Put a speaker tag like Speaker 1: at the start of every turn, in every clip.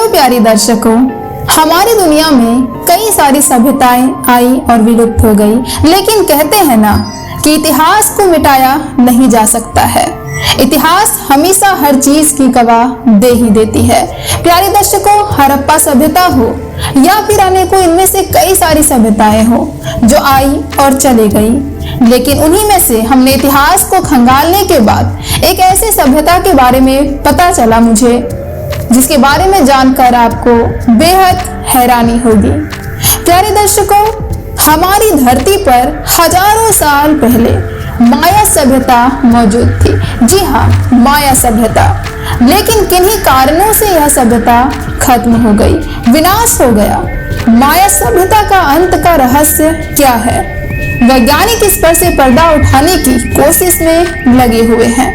Speaker 1: Hello प्यारे दर्शकों, हमारी दुनिया में कई सारी सभ्यताएं आई और विलुप्त हो गई, लेकिन कहते हैं ना कि इतिहास को मिटाया नहीं जा सकता है। इतिहास हमेशा हर चीज की गवाह दे ही देती है। प्यारे दर्शकों, हड़प्पा सभ्यता हो या फिर अनेकों इनमें से कई सारी सभ्यताएं हो जो आई और चले गई, लेकिन उन्हीं में से हमने इतिहास को खंगालने के बाद एक ऐसी सभ्यता के बारे में पता चला मुझे, जिसके बारे में जानकर आपको बेहद हैरानी होगी। प्यारे दर्शकों, हमारी धरती पर हजारों साल पहले माया सभ्यता मौजूद थी। जी हाँ, माया सभ्यता। लेकिन किन्हीं कारणों से यह सभ्यता खत्म हो गई, विनाश हो गया। माया सभ्यता का अंत का रहस्य क्या है? वैज्ञानिक इस पर से पर्दा उठाने की कोशिश में लगे हुए हैं।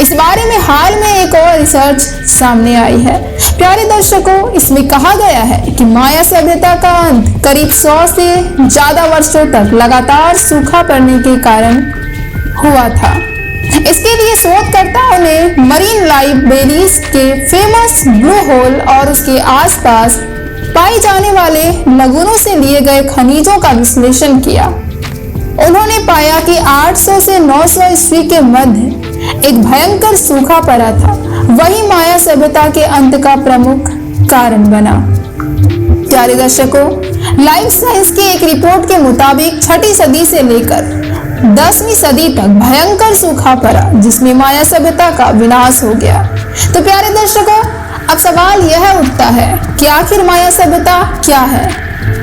Speaker 1: इस बारे में हाल में एक और रिसर्च सामने आई है। प्यारे दर्शकों, इसमें कहा गया है कि माया सभ्यता का अंत करीब 100 से ज्यादा वर्षों तक लगातार सूखा पड़ने के कारण हुआ था। इसके लिए शोधकर्ताओं ने मरीन लाइब्रेरीज के फेमस ब्लू होल और उसके आसपास पाए जाने वाले लगुनों से लिए गए खनिजों का विश्लेषण किया। उन्होंने पाया कि 800 से 900 ईस्वी के मध्य एक भयंकर सूखा पड़ा था। वही माया सभ्यता के अंत का प्रमुख कारण बना। प्यारे दर्शकों, लाइफ साइंस की एक रिपोर्ट के मुताबिक 6वीं सदी से लेकर 10वीं सदी तक भयंकर सूखा पड़ा, जिसमें माया सभ्यता का विनाश हो गया। तो प्यारे दर्शकों, अब सवाल यह उठता है कि आखिर माया सभ्यता क्या है?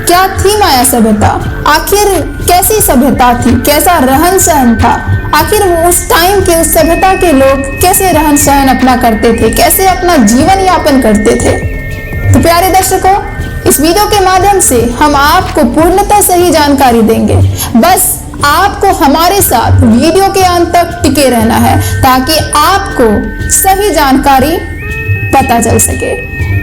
Speaker 1: क्या थी माया सभ्यता? आखिर कैसी सभ्यता थी? कैसा रहन सहन था? आखिर उस टाइम के उस सभ्यता के लोग कैसे रहन सहन अपना करते थे, कैसे अपना जीवन यापन करते थे? तो प्यारे दर्शकों, इस वीडियो के माध्यम से हम आपको पूर्णतः सही जानकारी देंगे। बस आपको हमारे साथ वीडियो के अंत तक टिके रहना है ताकि आपको सही जानकारी पता चल सके।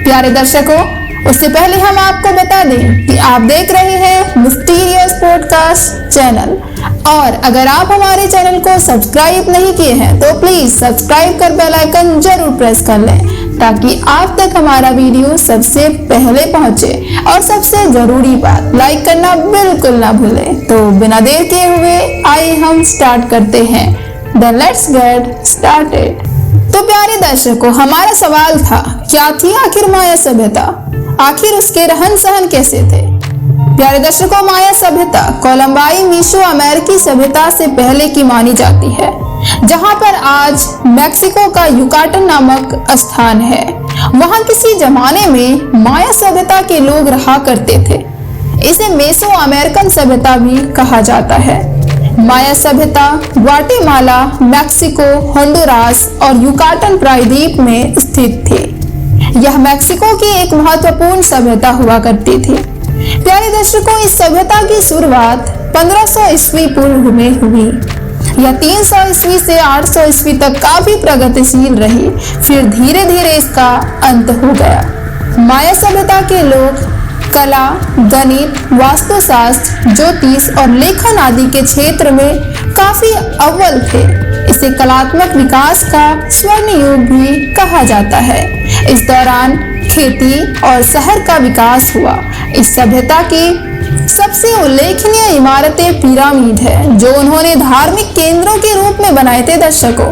Speaker 1: प्यारे दर्शकों, उससे पहले हम आपको बता दें कि आप देख रहे हैं मिस्टीरियस पॉडकास्ट चैनल, और अगर आप हमारे चैनल को सब्सक्राइब नहीं किए हैं तो प्लीज सब्सक्राइब कर बेल आइकन जरूर प्रेस कर लें ताकि आप तक हमारा वीडियो सबसे पहले पहुंचे। और सबसे जरूरी बात, लाइक करना बिल्कुल ना भूलें। तो बिना देर किए हुए आइए हम स्टार्ट करते हैं। Then let's get started। तो प्यारे दर्शकों, हमारा सवाल था, क्या थी आखिर माया सभ्यता? आखिर उसके रहन सहन कैसे थे? प्यारे दर्शकों, माया सभ्यता कोलंबाई मीसो अमेरिकी सभ्यता से पहले की मानी जाती है, जहां पर आज मैक्सिको का युकाटन नामक स्थान है। वहां किसी जमाने में माया सभ्यता के लोग रहा करते थे। इसे मेसो अमेरिकन सभ्यता भी कहा जाता है। माया सभ्यता ग्वाटेमाला, मैक्सिको, होंडुरास और युकाटन प्रायद्वीप में स्थित थी। यह मैक्सिको की एक महत्वपूर्ण सभ्यता हुआ करती थी। प्यारे दर्शकों, इस सभ्यता की शुरुआत 1500 ईस्वी पूर्व में हुई। यह 300 ईस्वी से 800 ईस्वी तक काफी प्रगतिशील रही, फिर धीरे धीरे इसका अंत हो गया। माया सभ्यता के लोग कला, गणित, वास्तुशास्त्र, ज्योतिष और लेखन आदि के क्षेत्र में काफी अव्वल थे। इसे कलात्मक विकास का स्वर्ण युग भी कहा जाता है। इस दौरान खेती और शहर का विकास हुआ। इस सभ्यता की सबसे उल्लेखनीय इमारतें पिरामिड है, जो उन्होंने धार्मिक केंद्रों के रूप में बनाए थे। दर्शकों,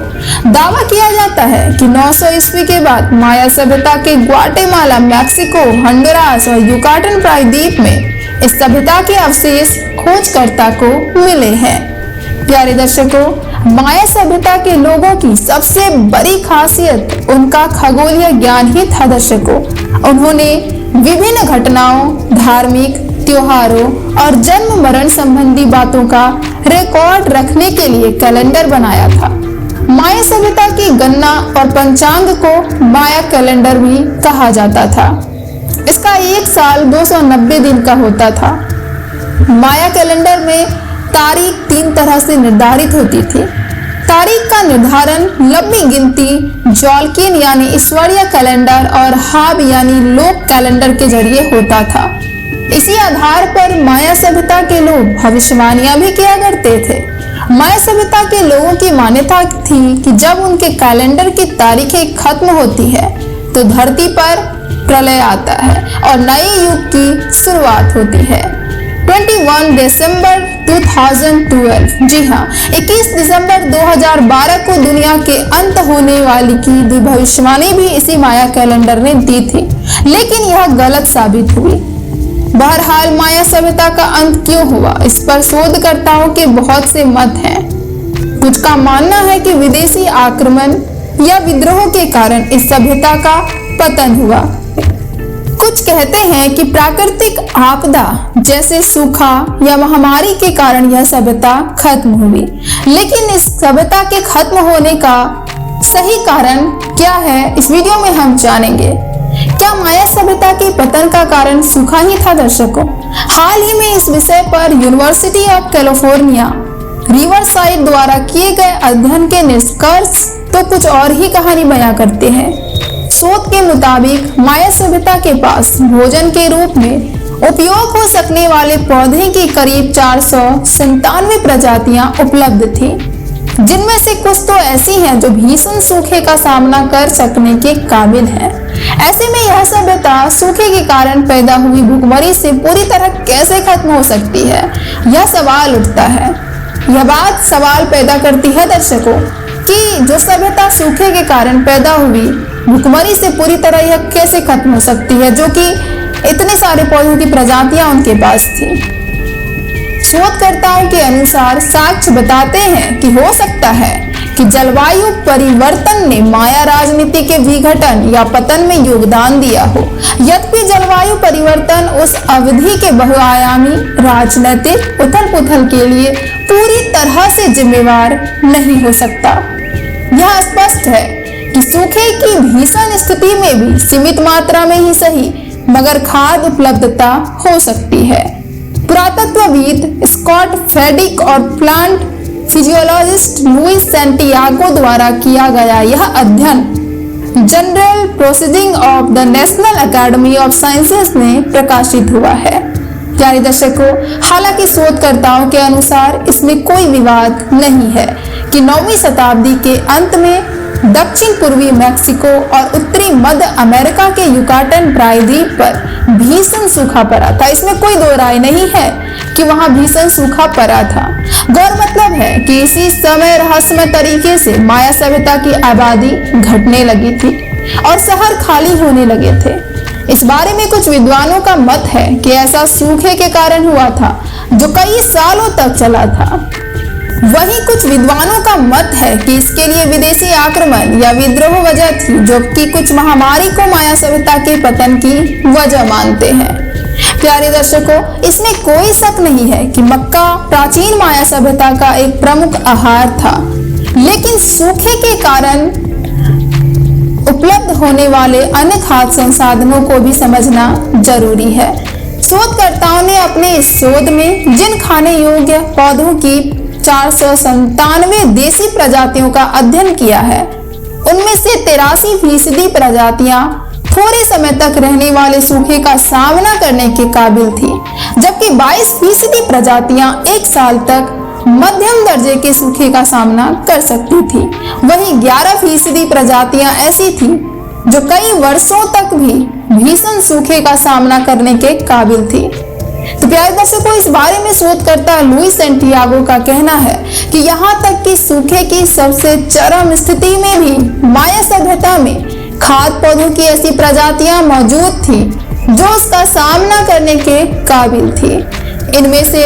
Speaker 1: दावा किया जाता है कि 900 ईस्वी के बाद माया सभ्यता के ग्वाटेमाला, मैक्सिको, होंडुरास और युकाटन प्रायद्वीप में इस सभ्यता के अवशेष खोजकर्ता को मिले हैं। प्यारे दर्शकों, माया सभ्यता के लोगों की सबसे बड़ी खासियत उनका खगोलीय ज्ञान ही था। दर्शकों, उन्होंने विभिन्न घटनाओं, धार्मिक त्योहारों और जन्म मरण संबंधी बातों का रिकॉर्ड रखने के लिए कैलेंडर बनाया था। माया सभ्यता की गणना और पंचांग को माया कैलेंडर भी कहा जाता था। इसका एक साल 290 दिन का होता था। माया कैलेंडर में तारीख 3 तरह से निर्धारित होती थी। तारीख का निर्धारण लंबी गिनती, जॉल्किन यानी ईश्वरीय कैलेंडर और हाब यानी लोक कैलेंडर के जरिए होता था। इसी आधार पर माया सभ्यता के लोग भविष्यवाणियां भी किया करते थे। माया सभ्यता के लोगों की मान्यता थी कि जब उनके कैलेंडर की तारीखें खत्म होती है तो धरती पर प्रलय आता है और नए युग की शुरुआत होती है। 21 दिसंबर 2012, जी हाँ, 21 दिसंबर 2012 को दुनिया के अंत होने वाली की भविष्यवाणी भी इसी माया कैलेंडर ने दी थी, लेकिन यह गलत साबित हुई। बहरहाल माया सभ्यता का अंत क्यों हुआ, इस पर शोधकर्ताओं के बहुत से मत हैं। कुछ का मानना है कि विदेशी आक्रमण या विद्रोह के कारण इस सभ्यता का पतन हुआ। कुछ कहते हैं कि प्राकृतिक आपदा जैसे सूखा या महामारी के कारण यह सभ्यता खत्म हुई, लेकिन इस सभ्यता के खत्म होने का सही कारण क्या है, इस वीडियो में हम जानेंगे। क्या माया सभ्यता के पतन का कारण सूखा ही था? दर्शकों, हाल ही में इस विषय पर यूनिवर्सिटी ऑफ कैलिफोर्निया रिवरसाइड द्वारा किए गए अध्ययन के निष्कर्ष तो कुछ और ही कहानी बयां करते हैं। शोध के मुताबिक माया सभ्यता के पास भोजन के रूप में उपयोग हो सकने वाले पौधे की करीब 497 प्रजातियां उपलब्ध थी, जिनमें से कुछ तो ऐसी हैं जो भीषण सूखे का सामना कर सकने के काबिल हैं। ऐसे में यह सभ्यता सूखे के कारण पैदा हुई भुखमरी से पूरी तरह कैसे खत्म हो सकती है, यह सवाल उठता है। यह बात सवाल पैदा करती है दर्शकों कि जो सभ्यता सूखे के कारण पैदा हुई भुखमरी से पूरी तरह यह कैसे खत्म हो सकती है, जो कि इतने सारे पौधों की प्रजातियां उनके पास थी। शोधकर्ताओं के अनुसार साक्ष्य बताते हैं कि हो सकता है कि जलवायु परिवर्तन ने माया राजनीति के विघटन या पतन में योगदान दिया हो। यद्यपि जलवायु परिवर्तन उस अवधि के बहुआयामी राजनीतिक उथल-पुथल के लिए पूरी तरह से जिम्मेवार नहीं हो सकता। यह स्पष्ट है कि सूखे की भीषण स्थिति में भी सीमित मात्रा में ही सही मगर खाद्य उपलब्धता हो सकती है। पुरातत्वविद स्कॉट फेडिक और प्लांट फिजियोलॉजिस्ट लुइस सैंटियागो द्वारा किया गया यह अध्ययन general proceeding of the national academy of sciences में प्रकाशित हुआ है। प्यारे दर्शकों, हालांकि शोधकर्ताओं के अनुसार इसमें कोई विवाद नहीं है कि 9वीं शताब्दी के अंत में दक्षिण पूर्वी मैक्सिको और उत्तरी मध्य अमेरिका के युकाटन प्रायद्वीप पर भीषण सूखा पड़ा था। इसमें कोई दो राय नहीं है कि वहां भीषण सूखा पड़ा था। गौर मतलब है कि इसी समय रहस्यमय तरीके से माया सभ्यता की आबादी घटने लगी थी और शहर खाली होने लगे थे। इस बारे में कुछ विद्वानों का मत है कि ऐसा सूखे के कारण हुआ था जो कई सालों तक चला था। वहीं कुछ विद्वानों का मत है कि इसके लिए विदेशी आक्रमण या विद्रोह वजह थी, जो कि कुछ महामारी को माया सभ्यता के पतन की वजह मानते हैं। प्यारे दर्शकों, इसमें कोई शक नहीं है कि मक्का प्राचीन माया सभ्यता का एक प्रमुख आहार था, लेकिन सूखे के कारण उपलब्ध होने वाले अन्य खाद्य संसाधनों को भी समझना जरूरी है। शोधकर्ताओं ने अपने इस शोध में जिन खाने योग्य पौधों की 497 देसी प्रजातियों का अध्ययन किया है, उनमें से 83% प्रजातियां थोड़े समय तक रहने वाले सूखे का सामना करने के काबिल थी, जबकि 22% प्रजातियां एक साल तक मध्यम दर्जे के सूखे का सामना कर सकती थी। वहीं 11% प्रजातियां ऐसी थी जो कई वर्षों तक भी भीषण सूखे का सामना करने के काबिल थी। तो प्यारे दर्शकों, इस बारे में शोधकर्ता लुइस सैंटियागो का कहना है कि यहाँ तक कि सूखे की सबसे चरम स्थिति में भी माया सभ्यता में खाद्य पौधों की ऐसी प्रजातियां मौजूद थी जो उसका सामना करने के काबिल थी। इनमें से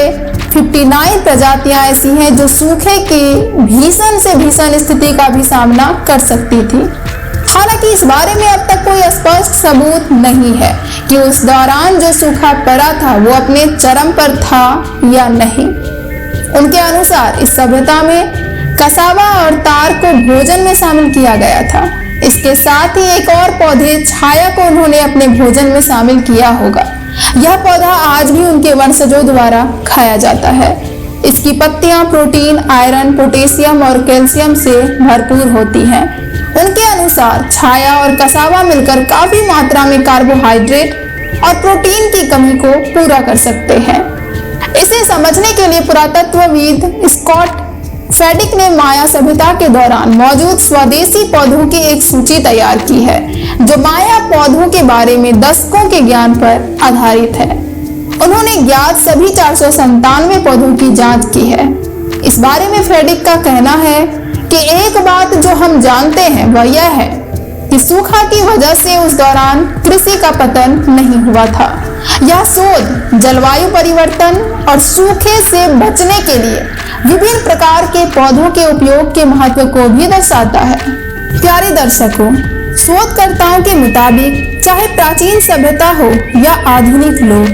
Speaker 1: 59 प्रजातियां ऐसी हैं जो सूखे की भीषण से भीषण स्थिति का भी सामना कर सकती थी। हालांकि इस बारे में अब तक कोई स्पष्ट सबूत नहीं है कि उस दौरान जो सूखा पड़ा था वो अपने चरम पर था या नहीं। उनके अनुसार इस सभ्यता में कसावा और तार को भोजन में शामिल किया गया था। इसके साथ ही एक और पौधे छाया को उन्होंने अपने भोजन में शामिल किया होगा। यह पौधा आज भी उनके वंशजों द्वारा खाया जाता है। इसकी पत्तियां प्रोटीन, आयरन, पोटेशियम और कैल्शियम से भरपूर होती हैं। उनके अनुसार छाया और कसावा मिलकर काफी मात्रा में कार्बोहाइड्रेट और प्रोटीन की कमी को पूरा कर सकते हैं। इसे समझने के लिए पुरातत्वविद स्कॉट फ्रेडरिक ने माया सभ्यता के दौरान मौजूद स्वदेशी पौधों की एक सूची तैयार की है जो माया पौधों के बारे में दशकों के ज्ञान पर आधारित है। उन्होंने ज्ञात सभी 497 पौधों की जांच की है। इस बारे में फ्रेडरिक का कहना है कि एक बात जो हम जानते हैं वह यह है कि सूखा की वजह से उस दौरान कृषि का पतन नहीं हुआ था। यह शोध जलवायु परिवर्तन और सूखे से बचने के लिए विभिन्न प्रकार के पौधों के उपयोग के महत्व को भी दर्शाता है। प्यारे दर्शकों, शोधकर्ताओं के मुताबिक चाहे प्राचीन सभ्यता हो या आधुनिक लोग,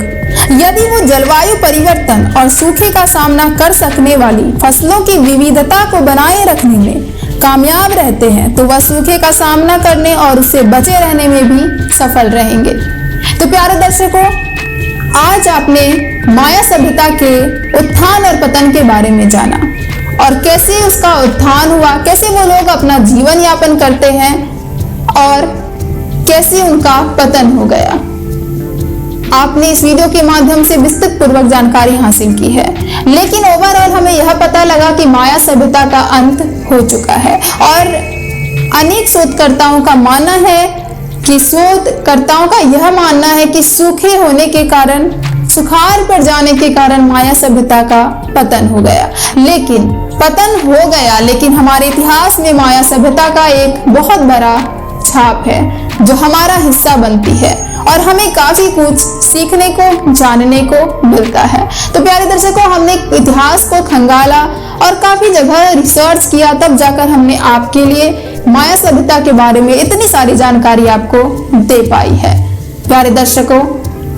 Speaker 1: यदि वो जलवायु परिवर्तन और सूखे का सामना कर सकने वाली फसलों की विविधता को बनाए रखने में कामयाब रहते हैं तो वह सूखे का सामना करने और उससे बचे रहने में भी सफल रहेंगे। तो प्यारे दर्शकों, आज आपने माया सभ्यता के उत्थान और पतन के बारे में जाना और कैसे उसका उत्थान हुआ, कैसे वो लोग अपना जीवन यापन करते हैं और कैसे उनका पतन हो गया। आपने इस वीडियो के माध्यम से विस्तृत पूर्वक जानकारी हासिल की है, लेकिन ओवरऑल हमें यह पता लगा कि माया सभ्यता का अंत हो चुका है और अनेक शोधकर्ताओं का मानना है कि सूखे होने के कारण, सुखाड़ पड़ जाने के कारण माया सभ्यता का पतन हो गया। लेकिन पतन हो गया, लेकिन हमारे इतिहास में माया सभ्यता का एक बहुत बड़ा छाप है जो हमारा हिस्सा बनती है और हमें काफी कुछ सीखने को, जानने को मिलता है। तो प्यारे दर्शकों, हमने इतिहास को खंगाला और काफी जगह रिसर्च किया, तब जाकर हमने आपके लिए माया सभ्यता के बारे में इतनी सारी जानकारी आपको दे पाई है। प्यारे दर्शकों,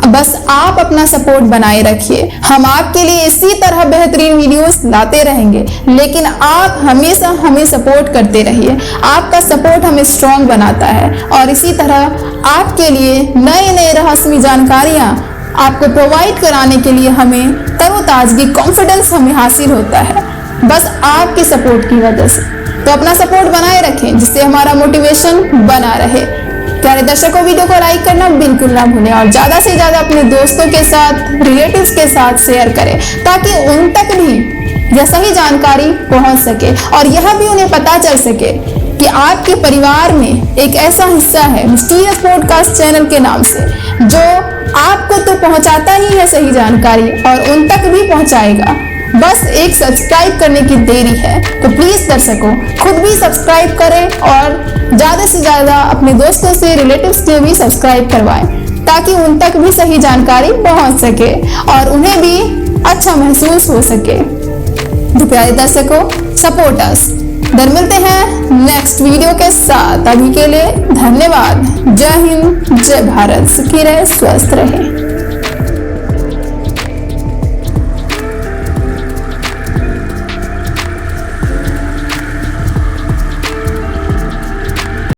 Speaker 1: बस आप अपना सपोर्ट बनाए रखिए। हम आपके लिए इसी तरह बेहतरीन वीडियोस लाते रहेंगे, लेकिन आप हमेशा हमें सपोर्ट करते रहिए। आपका सपोर्ट हमें स्ट्रॉन्ग बनाता है और इसी तरह आपके लिए नए नए रहस्यमय जानकारियां आपको प्रोवाइड कराने के लिए हमें तरोताजगी, कॉन्फिडेंस हमें हासिल होता है बस आपके सपोर्ट की वजह से। तो अपना सपोर्ट बनाए रखें जिससे हमारा मोटिवेशन बना रहे। प्यारे दर्शकों, वीडियो को लाइक करना बिल्कुल ना भूलें और ज्यादा से ज्यादा अपने दोस्तों के साथ, रिलेटिव्स के साथ शेयर करें ताकि उन तक भी यह सही जानकारी पहुंच सके और यह भी उन्हें पता चल सके कि आपके परिवार में एक ऐसा हिस्सा है मिस्टीरियस पॉडकास्ट चैनल के नाम से जो आपको तो पहुंचाता ही है सही जानकारी और उन तक भी पहुंचाएगा। बस एक सब्सक्राइब करने की देरी है। तो प्लीज दर्शकों, खुद भी सब्सक्राइब करें और ज्यादा से ज्यादा अपने दोस्तों से, रिलेटिव्स से भी सब्सक्राइब करवाएं ताकि उन तक भी सही जानकारी पहुंच सके और उन्हें भी अच्छा महसूस हो सके। तो प्यारे दर्शकों, सपोर्ट अस। फिर मिलते हैं नेक्स्ट वीडियो के साथ। अभी के लिए धन्यवाद। जय हिंद, जय भारत। सुखी रहे, स्वस्थ रहे।